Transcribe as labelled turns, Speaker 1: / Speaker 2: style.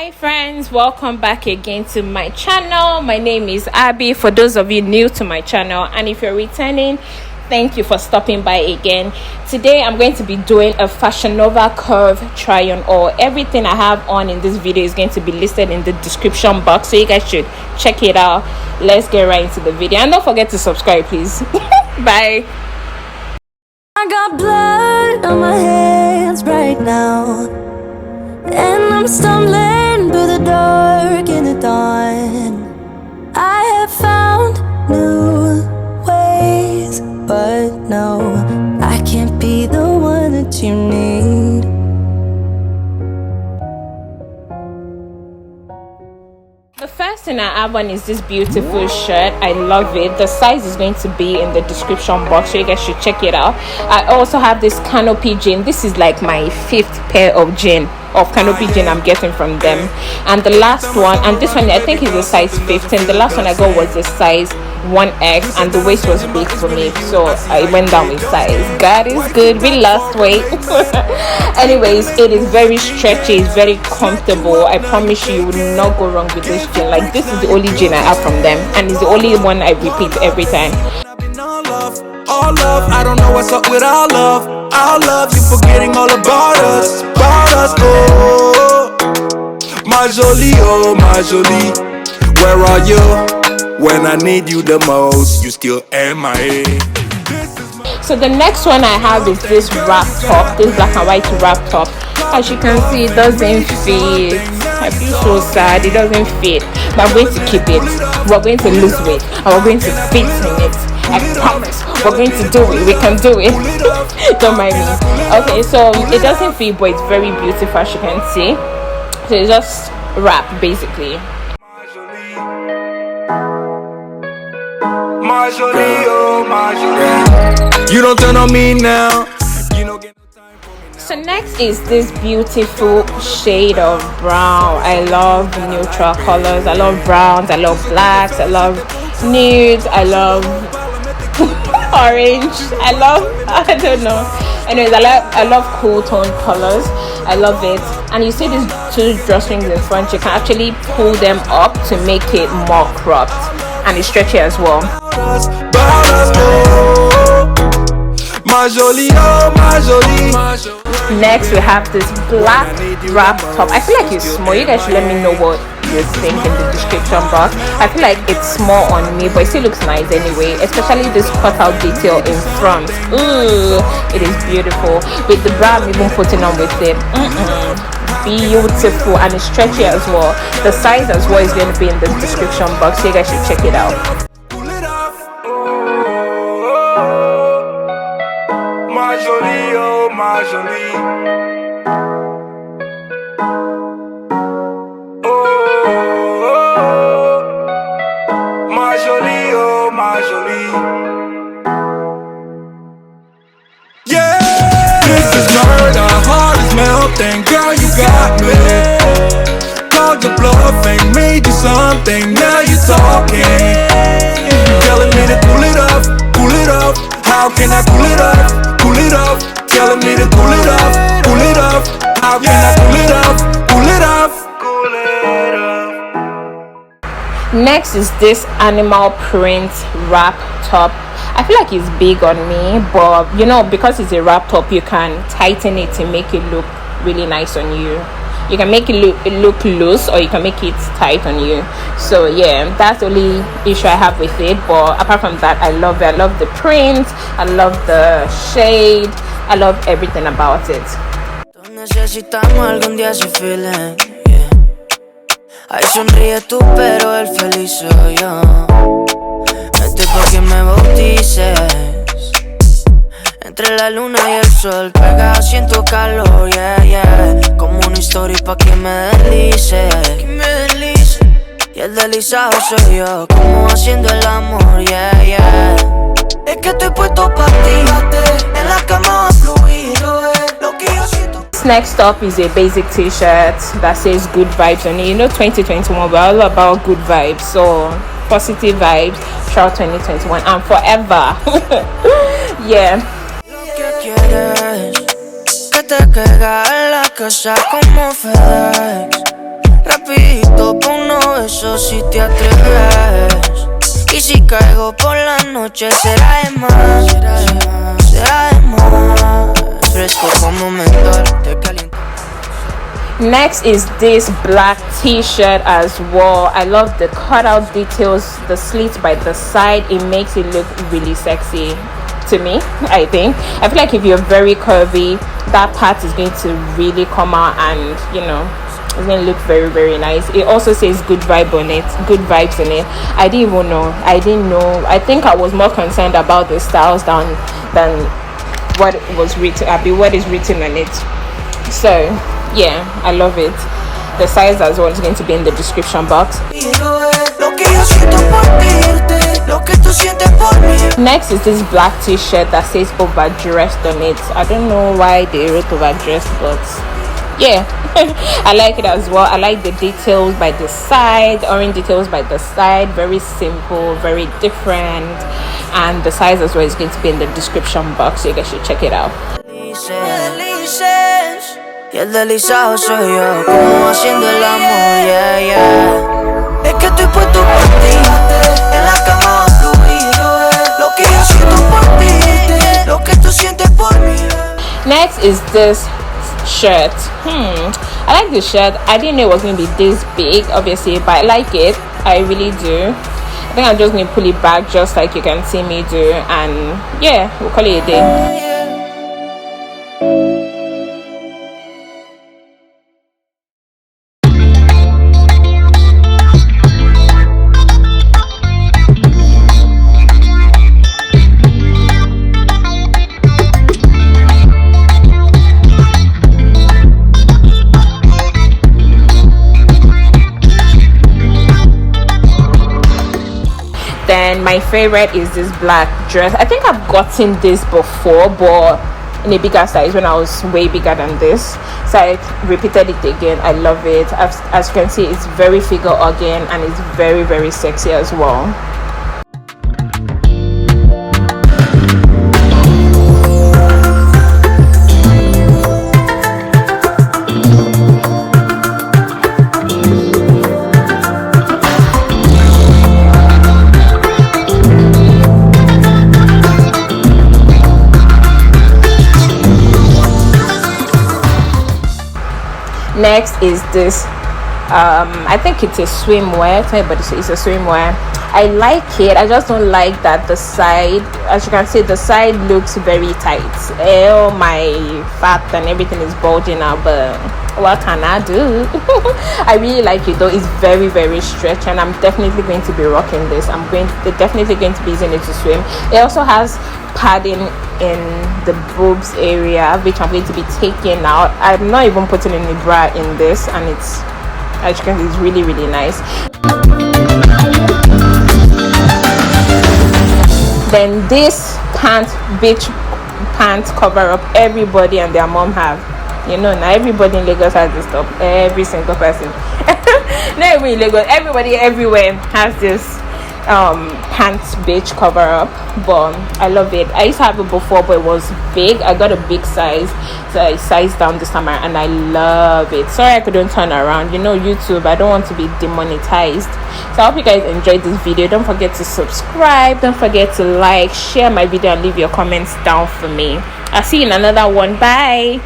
Speaker 1: Hi friends, welcome back again to my channel. My name is Abby, for those of you new to my channel, and if you're returning, thank you for stopping by again. Today I'm going to be doing a Fashionnova curve try on all. Everything I have on in this video is going to be listed in the description box, so you guys should check it out. Let's get right into the video, and don't forget to subscribe please. Bye.
Speaker 2: I got blood on my hands right now, and I'm stumbling through the dark in the dawn. I have found new ways, but no, I can't be the one that you need.
Speaker 1: The first thing I have on is this beautiful shirt. I love it. The size is going to be in the description box, so you guys should check it out. I also have this Canopy Jean. This is like my 5th pair of Canopy Jean I'm getting from them. And the last one, and this one I think is a size 15. The last one I got was a size 1X, and the waist was big for me, so I went down with size. God is good, we lost weight. Anyways, it is very stretchy, it's very comfortable. I promise you will not go wrong with this jean. Like, this is the only jean I have from them, and it's the only one I repeat every time.
Speaker 3: All love, I don't know what's up with our love. Our love, you forgetting all about us. Oh, my jolie, oh my jolie, where are you? When I need you the most, you still MIA.
Speaker 1: So the next one I have is this wrap top, this black and white wrap top. As you can see, it doesn't fit. I feel so sad, it doesn't fit, but I'm going to keep it. We're going to lose weight and we're going to fit in it. I promise, we're going to do it. We can do it. Don't mind me. Okay, so it doesn't fit, but it's very beautiful, as you can see. So it's just wrap basically.
Speaker 3: You don't turn on me now.
Speaker 1: So next is this beautiful shade of brown. I love neutral colors. I love browns. I love blacks. I love nudes. I love orange. I don't know. Anyways, I love cool tone colors. I love it. And you see these two drawstrings in front. You can actually pull them up to make it more cropped, and it's stretchy as well. Next we have this black wrap top. I feel like it's small. You guys should let me know what you think in the description box. I feel like it's small on me, but it still looks nice anyway, especially this cutout detail in front. Ooh, it is beautiful. With the bra I'm even putting on with it. Beautiful, and it's stretchy as well. The size as well is going to be in the description box, so you guys should check it out.
Speaker 3: Melting, girl, you got me. Called your bluff, ain't made you something. Now you talking, telling me to cool it off, cool it off. How can I cool it off, cool it off? Telling me to cool it off, cool it off. How can I cool it off, cool it off, cool it off?
Speaker 1: Next is this animal print wrap top. I feel like it's big on me, but you know, because it's a wrap top, you can tighten it to make it look really nice on you. You can make it look loose, or you can make it tight on you. So yeah, that's the only issue I have with it, but apart from that, I love it. I love the print, I love the shade, I love everything about it.
Speaker 2: Ay, sonríe tú, pero el feliz soy yo. Vete pa' que me bautices. Entre la luna y el sol, pegado siento calor, yeah, yeah. Como una historia pa' que me deslice. Y el deslizado soy yo, como haciendo el amor, yeah, yeah. Es que estoy puesto pa' ti, en la cama a fluir, lo que yo siento.
Speaker 1: Next up is a basic t-shirt that says good vibes on it. You know, 2021, we're all about good vibes, so positive vibes throughout 2021 and forever. Yeah.
Speaker 2: eso si te atreves. Y si caigo por la noche será de más, será de más. Fresco como mental, te caliento.
Speaker 1: Next is this black t-shirt as well. I love the cutout details, the slits by the side. It makes it look really sexy to me. I feel like if you're very curvy, that part is going to really come out, and you know, it's going to look very, very nice. It also says good vibe on it, good vibes in it. I didn't know. I think I was more concerned about the styles than what was written, what is written on it. So yeah, I love it. The size as well is going to be in the description box. Next is this black t-shirt that says overdressed on it. I don't know why they wrote overdressed, but yeah, I like it as well. I like the details by the side, orange details by the side. Very simple, very different, and the size as well is going to be in the description box, so you guys should check it out.
Speaker 2: Y el deslizado soy yo, como haciendo el amor, yeah, yeah. Es que estoy puesto por ti, en la cama fluido. Lo que yo siento por ti, lo que tú sientes por mí.
Speaker 1: Next is this shirt. I like this shirt. I didn't know it was going to be this big, obviously, but I like it. I really do. I think I'm just going to pull it back just like you can see me do, and yeah, we'll call it a day. Then my favorite is this black dress. I think I've gotten this before, but in a bigger size when I was way bigger than this, so I repeated it again. I love it. As you can see, it's very figure organ, and it's very, very sexy as well. Next is this I think it's a swimwear, but it's a swimwear. I like it. I just don't like that the side, as you can see, the side looks very tight. Oh, my fat and everything is bulging out, but what can I do? I really like it though. It's very, very stretchy, and I'm definitely going to be rocking this. Definitely going to be using it to swim. It also has padding in the boobs area, which I'm going to be taking out. I'm not even putting any bra in this, and it's, as you can see, it's really, really nice. Then this beach pant cover up, everybody and their mom have. You know, now everybody in Lagos has this stuff. Every single person. Not even in Lagos, everybody everywhere has this pants beach cover up. But I love it. I used to have it before, but it was big. I got a big size, so I sized down this summer, and I love it. Sorry I couldn't turn around. You know, YouTube, I don't want to be demonetized. So I hope you guys enjoyed this video. Don't forget to subscribe, don't forget to like, share my video, and leave your comments down for me. I'll see you in another one. Bye.